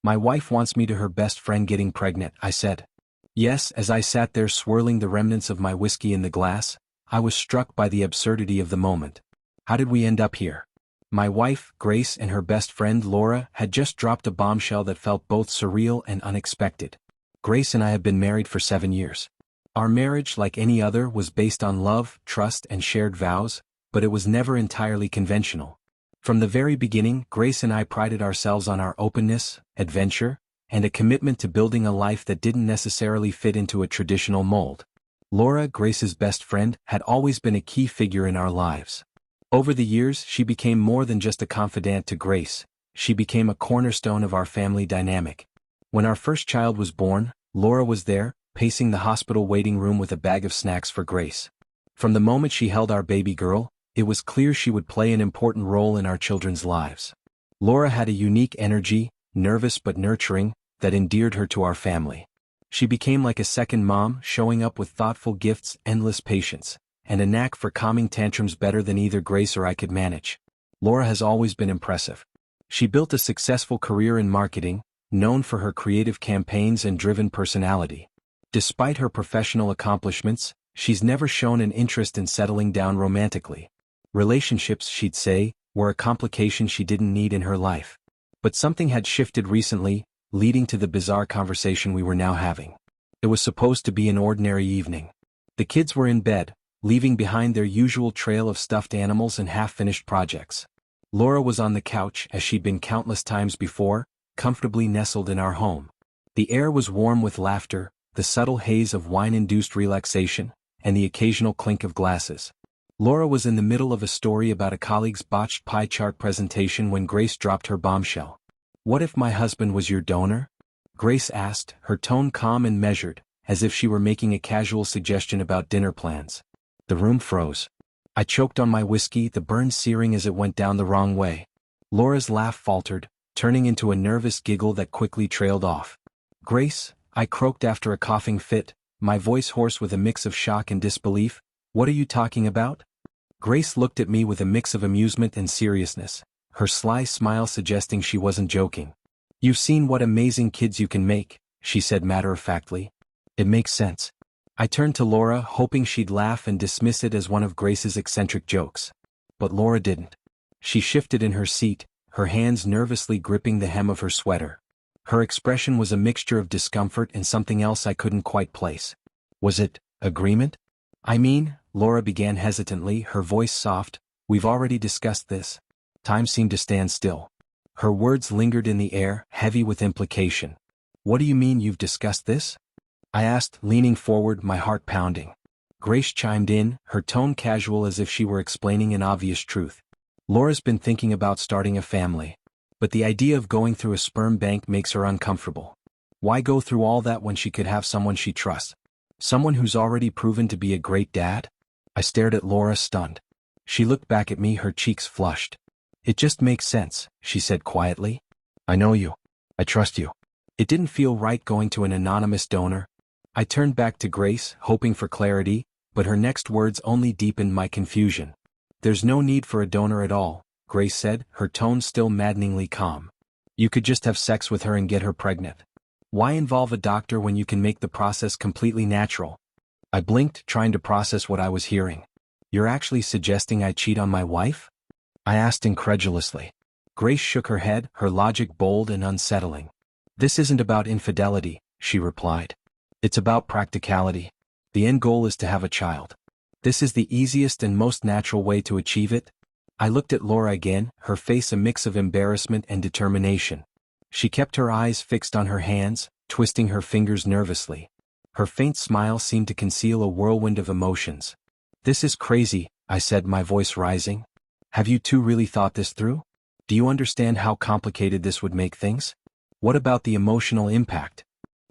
My wife wants me to her best friend getting pregnant, I said. Yes, as I sat there swirling the remnants of my whiskey in the glass, I was struck by the absurdity of the moment. How did we end up here? My wife, Grace, and her best friend, Laura, had just dropped a bombshell that felt both surreal and unexpected. Grace and I have been married for 7 years. Our marriage, like any other, was based on love, trust, and shared vows, but it was never entirely conventional. From the very beginning, Grace and I prided ourselves on our openness, adventure, and a commitment to building a life that didn't necessarily fit into a traditional mold. Laura, Grace's best friend, had always been a key figure in our lives. Over the years, she became more than just a confidant to Grace. She became a cornerstone of our family dynamic. When our first child was born, Laura was there, pacing the hospital waiting room with a bag of snacks for Grace. From the moment she held our baby girl, it was clear she would play an important role in our children's lives. Laura had a unique energy, nervous but nurturing, that endeared her to our family. She became like a second mom, showing up with thoughtful gifts, endless patience, and a knack for calming tantrums better than either Grace or I could manage. Laura has always been impressive. She built a successful career in marketing, known for her creative campaigns and driven personality. Despite her professional accomplishments, she's never shown an interest in settling down romantically. Relationships, she'd say, were a complication she didn't need in her life. But something had shifted recently, leading to the bizarre conversation we were now having. It was supposed to be an ordinary evening. The kids were in bed, leaving behind their usual trail of stuffed animals and half-finished projects. Laura was on the couch, as she'd been countless times before, comfortably nestled in our home. The air was warm with laughter, the subtle haze of wine-induced relaxation, and the occasional clink of glasses. Laura was in the middle of a story about a colleague's botched pie chart presentation when Grace dropped her bombshell. "What if my husband was your donor?" Grace asked, her tone calm and measured, as if she were making a casual suggestion about dinner plans. The room froze. I choked on my whiskey, the burn searing as it went down the wrong way. Laura's laugh faltered, turning into a nervous giggle that quickly trailed off. "Grace," I croaked after a coughing fit, my voice hoarse with a mix of shock and disbelief, "what are you talking about?" Grace looked at me with a mix of amusement and seriousness, her sly smile suggesting she wasn't joking. "You've seen what amazing kids you can make," she said matter-of-factly. "It makes sense." I turned to Laura, hoping she'd laugh and dismiss it as one of Grace's eccentric jokes. But Laura didn't. She shifted in her seat, her hands nervously gripping the hem of her sweater. Her expression was a mixture of discomfort and something else I couldn't quite place. Was it agreement? "I mean," Laura began hesitantly, her voice soft, "we've already discussed this." Time seemed to stand still. Her words lingered in the air, heavy with implication. "What do you mean you've discussed this?" I asked, leaning forward, my heart pounding. Grace chimed in, her tone casual as if she were explaining an obvious truth. "Laura's been thinking about starting a family. But the idea of going through a sperm bank makes her uncomfortable. Why go through all that when she could have someone she trusts? Someone who's already proven to be a great dad?" I stared at Laura, stunned. She looked back at me, her cheeks flushed. "It just makes sense," she said quietly. "I know you. I trust you." It didn't feel right going to an anonymous donor. I turned back to Grace, hoping for clarity, but her next words only deepened my confusion. "There's no need for a donor at all," Grace said, her tone still maddeningly calm. "You could just have sex with her and get her pregnant. Why involve a doctor when you can make the process completely natural?" I blinked, trying to process what I was hearing. "You're actually suggesting I cheat on my wife?" I asked incredulously. Grace shook her head, her logic bold and unsettling. "This isn't about infidelity," she replied. "It's about practicality. The end goal is to have a child. This is the easiest and most natural way to achieve it." I looked at Laura again, her face a mix of embarrassment and determination. She kept her eyes fixed on her hands, twisting her fingers nervously. Her faint smile seemed to conceal a whirlwind of emotions. "This is crazy," I said, my voice rising. "Have you two really thought this through? Do you understand how complicated this would make things? What about the emotional impact?"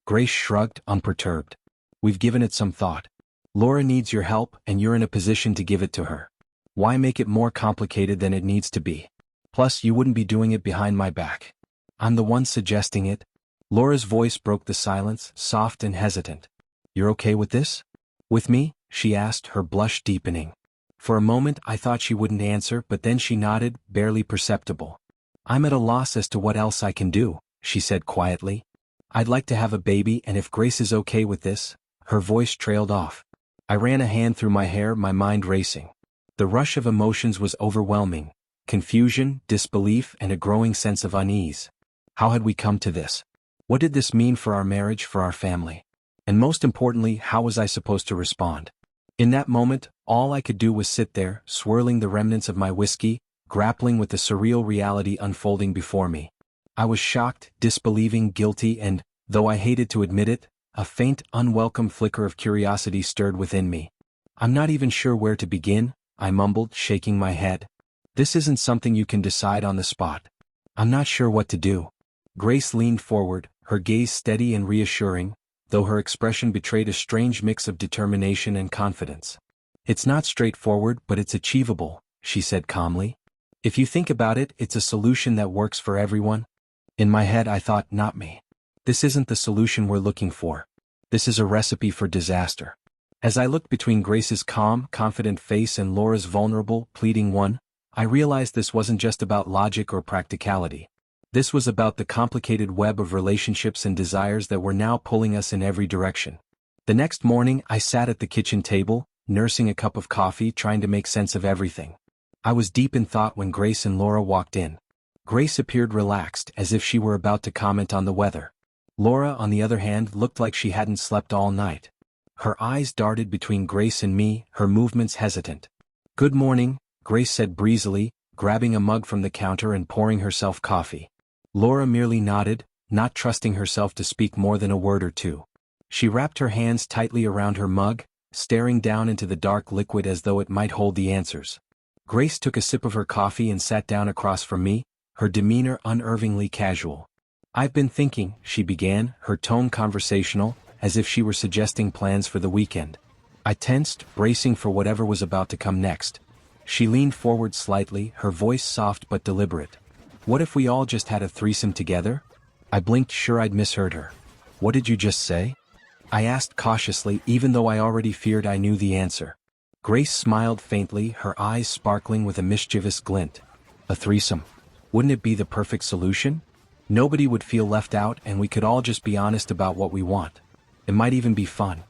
Grace shrugged, unperturbed. "We've given it some thought. Laura needs your help, and you're in a position to give it to her. Why make it more complicated than it needs to be? Plus, you wouldn't be doing it behind my back. I'm the one suggesting it." Laura's voice broke the silence, soft and hesitant. "You're okay with this?" "With me?" she asked, her blush deepening. For a moment I thought she wouldn't answer, but then she nodded, barely perceptible. "I'm at a loss as to what else I can do," she said quietly. I'd like to have a baby, and if Grace is okay with this. Her voice trailed off. I ran a hand through my hair, my mind racing. The rush of emotions was overwhelming. Confusion, disbelief, and a growing sense of unease. How had we come to this? What did this mean for our marriage, for our family? And most importantly, how was I supposed to respond? In that moment, all I could do was sit there, swirling the remnants of my whiskey, grappling with the surreal reality unfolding before me. I was shocked, disbelieving, guilty, and, though I hated to admit it, a faint, unwelcome flicker of curiosity stirred within me. I'm not even sure where to begin, I mumbled, shaking my head. This isn't something you can decide on the spot. I'm not sure what to do. Grace leaned forward, her gaze steady and reassuring, though her expression betrayed a strange mix of determination and confidence. It's not straightforward, but it's achievable, she said calmly. If you think about it, it's a solution that works for everyone. In my head I thought, not me. This isn't the solution we're looking for. This is a recipe for disaster. As I looked between Grace's calm, confident face and Laura's vulnerable, pleading one, I realized this wasn't just about logic or practicality. This was about the complicated web of relationships and desires that were now pulling us in every direction. The next morning, I sat at the kitchen table, nursing a cup of coffee, trying to make sense of everything. I was deep in thought when Grace and Laura walked in. Grace appeared relaxed, as if she were about to comment on the weather. Laura, on the other hand, looked like she hadn't slept all night. Her eyes darted between Grace and me, her movements hesitant. Good morning, Grace said breezily, grabbing a mug from the counter and pouring herself coffee. Laura merely nodded, not trusting herself to speak more than a word or two. She wrapped her hands tightly around her mug, staring down into the dark liquid as though it might hold the answers. Grace took a sip of her coffee and sat down across from me, her demeanor unnervingly casual. I've been thinking, she began, her tone conversational, as if she were suggesting plans for the weekend. I tensed, bracing for whatever was about to come next. She leaned forward slightly, her voice soft but deliberate. What if we all just had a threesome together? I blinked, sure I'd misheard her. What did you just say? I asked cautiously, even though I already feared I knew the answer. Grace smiled faintly, her eyes sparkling with a mischievous glint. A threesome. Wouldn't it be the perfect solution? Nobody would feel left out and we could all just be honest about what we want. It might even be fun.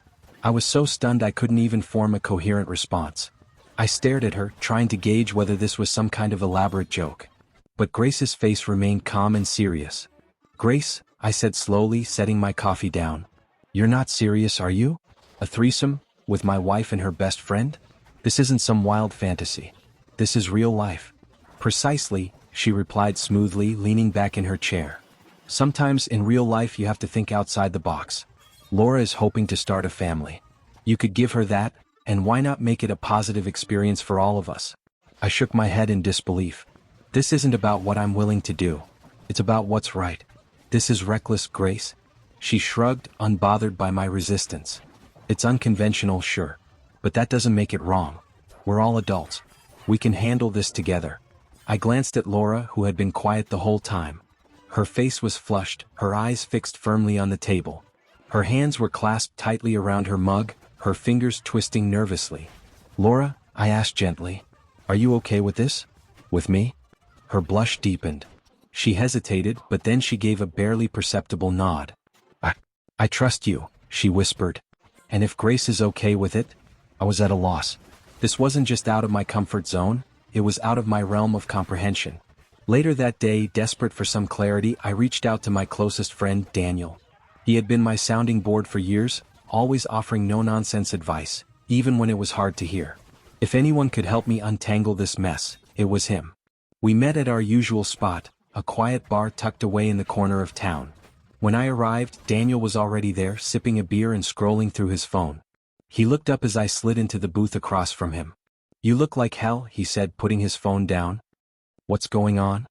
I was so stunned I couldn't even form a coherent response. I stared at her, trying to gauge whether this was some kind of elaborate joke. But Grace's face remained calm and serious. Grace, I said slowly, setting my coffee down. You're not serious, are you? A threesome? With my wife and her best friend? This isn't some wild fantasy. This is real life. Precisely, she replied smoothly, leaning back in her chair. Sometimes in real life you have to think outside the box. Laura is hoping to start a family. You could give her that, and why not make it a positive experience for all of us? I shook my head in disbelief. This isn't about what I'm willing to do. It's about what's right. This is reckless, Grace. She shrugged, unbothered by my resistance. It's unconventional, sure. But that doesn't make it wrong. We're all adults. We can handle this together. I glanced at Laura, who had been quiet the whole time. Her face was flushed, her eyes fixed firmly on the table. Her hands were clasped tightly around her mug, her fingers twisting nervously. Laura, I asked gently, are you okay with this? With me? Her blush deepened. She hesitated, but then she gave a barely perceptible nod. I trust you, she whispered. And if Grace is okay with it? I was at a loss. This wasn't just out of my comfort zone, it was out of my realm of comprehension. Later that day, desperate for some clarity, I reached out to my closest friend, Daniel. He had been my sounding board for years, always offering no-nonsense advice, even when it was hard to hear. If anyone could help me untangle this mess, it was him. We met at our usual spot, a quiet bar tucked away in the corner of town. When I arrived, Daniel was already there, sipping a beer and scrolling through his phone. He looked up as I slid into the booth across from him. You look like hell, he said, putting his phone down. What's going on?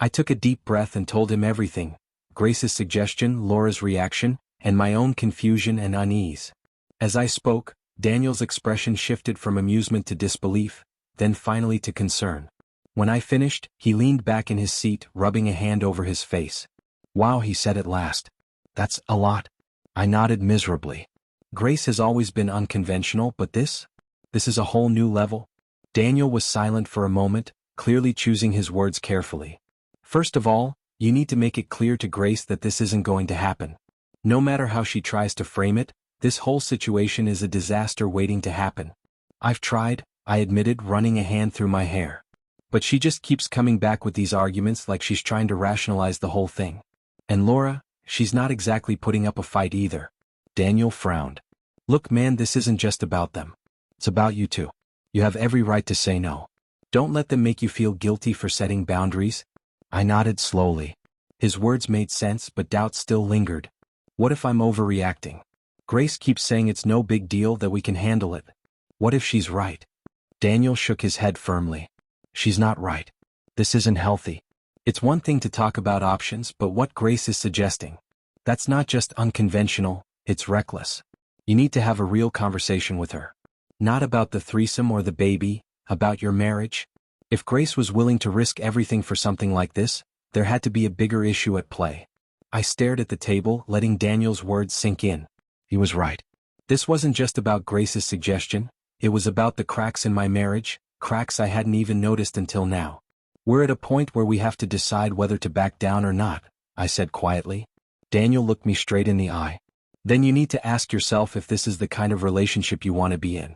I took a deep breath and told him everything. Grace's suggestion, Laura's reaction, and my own confusion and unease. As I spoke, Daniel's expression shifted from amusement to disbelief, then finally to concern. When I finished, he leaned back in his seat, rubbing a hand over his face. Wow, he said at last. That's a lot. I nodded miserably. Grace has always been unconventional, but this is a whole new level. Daniel was silent for a moment, clearly choosing his words carefully. First of all, You need to make it clear to Grace that this isn't going to happen. No matter how she tries to frame it, this whole situation is a disaster waiting to happen. I've tried, I admitted, running a hand through my hair. But she just keeps coming back with these arguments like she's trying to rationalize the whole thing. And Laura, she's not exactly putting up a fight either. Daniel frowned. Look man, this isn't just about them. It's about you too. You have every right to say no. Don't let them make you feel guilty for setting boundaries. I nodded slowly. His words made sense, but doubt still lingered. What if I'm overreacting? Grace keeps saying it's no big deal, that we can handle it. What if she's right? Daniel shook his head firmly. She's not right. This isn't healthy. It's one thing to talk about options, but what Grace is suggesting, that's not just unconventional, it's reckless. You need to have a real conversation with her. Not about the threesome or the baby, about your marriage. If Grace was willing to risk everything for something like this, there had to be a bigger issue at play. I stared at the table, letting Daniel's words sink in. He was right. This wasn't just about Grace's suggestion, it was about the cracks in my marriage, cracks I hadn't even noticed until now. We're at a point where we have to decide whether to back down or not, I said quietly. Daniel looked me straight in the eye. Then you need to ask yourself if this is the kind of relationship you want to be in.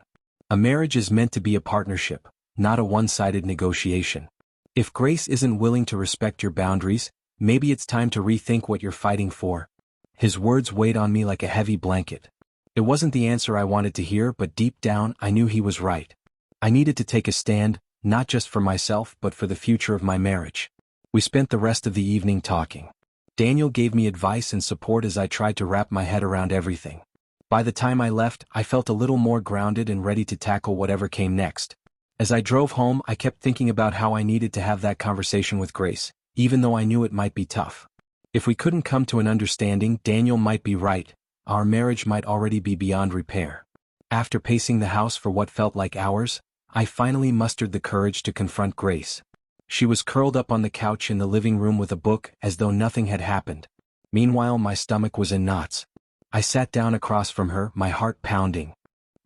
A marriage is meant to be a partnership, not a one-sided negotiation. If Grace isn't willing to respect your boundaries, maybe it's time to rethink what you're fighting for. His words weighed on me like a heavy blanket. It wasn't the answer I wanted to hear, but deep down I knew he was right. I needed to take a stand, not just for myself but for the future of my marriage. We spent the rest of the evening talking. Daniel gave me advice and support as I tried to wrap my head around everything. By the time I left, I felt a little more grounded and ready to tackle whatever came next. As I drove home, I kept thinking about how I needed to have that conversation with Grace, even though I knew it might be tough. If we couldn't come to an understanding, Daniel might be right. Our marriage might already be beyond repair. After pacing the house for what felt like hours, I finally mustered the courage to confront Grace. She was curled up on the couch in the living room with a book, as though nothing had happened. Meanwhile, my stomach was in knots. I sat down across from her, my heart pounding.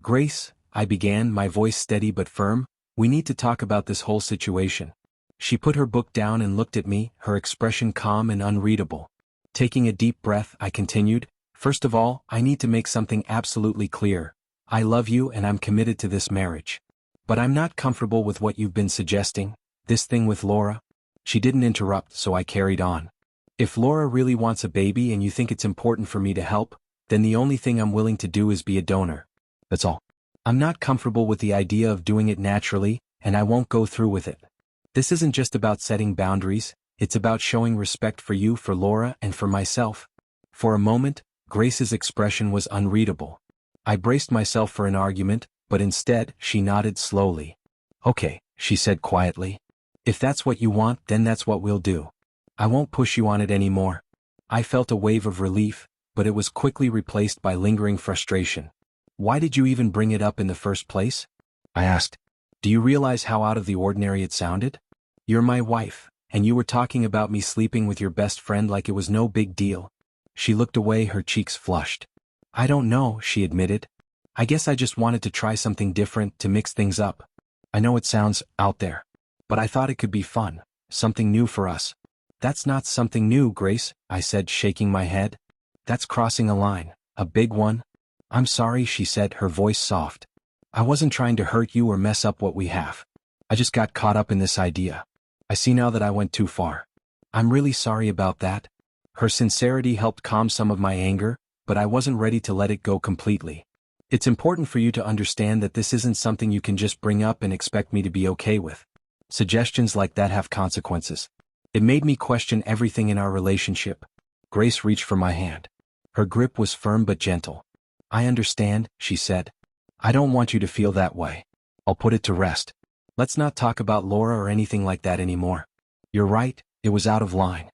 Grace, I began, my voice steady but firm, we need to talk about this whole situation. She put her book down and looked at me, her expression calm and unreadable. Taking a deep breath, I continued, first of all, I need to make something absolutely clear. I love you and I'm committed to this marriage. But I'm not comfortable with what you've been suggesting, this thing with Laura. She didn't interrupt, so I carried on. If Laura really wants a baby and you think it's important for me to help, then the only thing I'm willing to do is be a donor. That's all. I'm not comfortable with the idea of doing it naturally, and I won't go through with it. This isn't just about setting boundaries, it's about showing respect for you, for Laura, and for myself. For a moment, Grace's expression was unreadable. I braced myself for an argument, but instead, she nodded slowly. Okay, she said quietly. If that's what you want, then that's what we'll do. I won't push you on it anymore. I felt a wave of relief, but it was quickly replaced by lingering frustration. Why did you even bring it up in the first place? I asked. Do you realize how out of the ordinary it sounded? You're my wife, and you were talking about me sleeping with your best friend like it was no big deal. She looked away, her cheeks flushed. I don't know, she admitted. I guess I just wanted to try something different, to mix things up. I know it sounds out there, but I thought it could be fun, something new for us. That's not something new, Grace, I said, shaking my head. That's crossing a line, a big one. I'm sorry, she said, her voice soft. I wasn't trying to hurt you or mess up what we have. I just got caught up in this idea. I see now that I went too far. I'm really sorry about that. Her sincerity helped calm some of my anger, but I wasn't ready to let it go completely. It's important for you to understand that this isn't something you can just bring up and expect me to be okay with. Suggestions like that have consequences. It made me question everything in our relationship. Grace reached for my hand. Her grip was firm but gentle. I understand, she said. I don't want you to feel that way. I'll put it to rest. Let's not talk about Laura or anything like that anymore. You're right, it was out of line.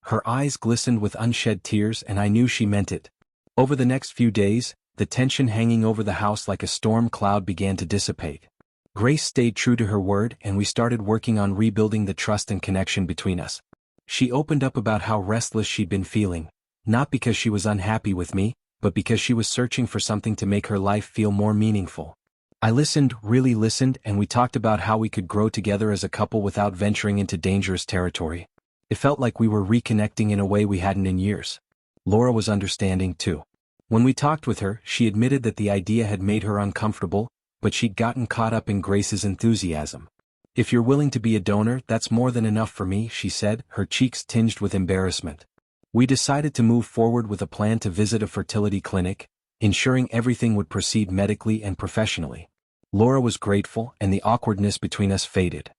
Her eyes glistened with unshed tears, and I knew she meant it. Over the next few days, the tension hanging over the house like a storm cloud began to dissipate. Grace stayed true to her word, and we started working on rebuilding the trust and connection between us. She opened up about how restless she'd been feeling, not because she was unhappy with me, but because she was searching for something to make her life feel more meaningful. I listened, really listened, and we talked about how we could grow together as a couple without venturing into dangerous territory. It felt like we were reconnecting in a way we hadn't in years. Laura was understanding too. When we talked with her, she admitted that the idea had made her uncomfortable, but she'd gotten caught up in Grace's enthusiasm. "If you're willing to be a donor, that's more than enough for me," she said, her cheeks tinged with embarrassment. We decided to move forward with a plan to visit a fertility clinic, ensuring everything would proceed medically and professionally. Laura was grateful, and the awkwardness between us faded.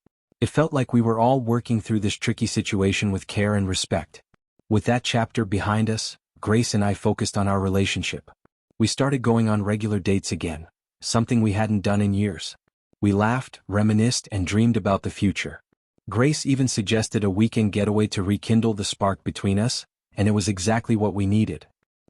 It felt like we were all working through this tricky situation with care and respect. With that chapter behind us, Grace and I focused on our relationship. We started going on regular dates again, something we hadn't done in years. We laughed, reminisced, and dreamed about the future. Grace even suggested a weekend getaway to rekindle the spark between us, and it was exactly what we needed.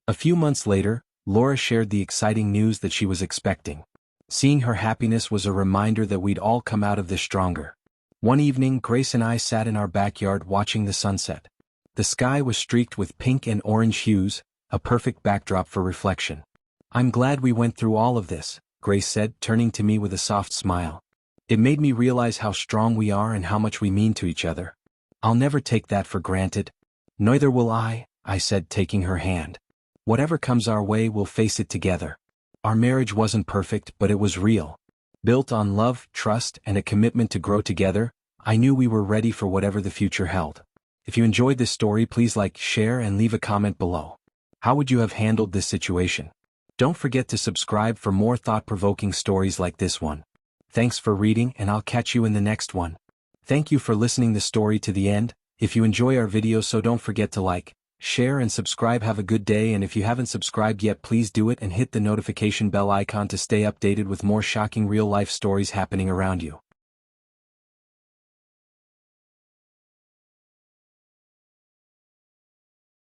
A few months later, Laura shared the exciting news that she was expecting. Seeing her happiness was a reminder that we'd all come out of this stronger. One evening, Grace and I sat in our backyard watching the sunset. The sky was streaked with pink and orange hues, a perfect backdrop for reflection. "I'm glad we went through all of this," Grace said, turning to me with a soft smile. "It made me realize how strong we are and how much we mean to each other. I'll never take that for granted." "Neither will I," said, taking her hand. "Whatever comes our way, we'll face it together." Our marriage wasn't perfect, but it was real. Built on love, trust, and a commitment to grow together, I knew we were ready for whatever the future held. If you enjoyed this story, please like, share, and leave a comment below. How would you have handled this situation? Don't forget to subscribe for more thought-provoking stories like this one. Thanks for reading, and I'll catch you in the next one. Thank you for listening the story to the end. If you enjoy our videos, so don't forget to like, share, and subscribe. Have a good day, and if you haven't subscribed yet, please do it and hit the notification bell icon to stay updated with more shocking real-life stories happening around you.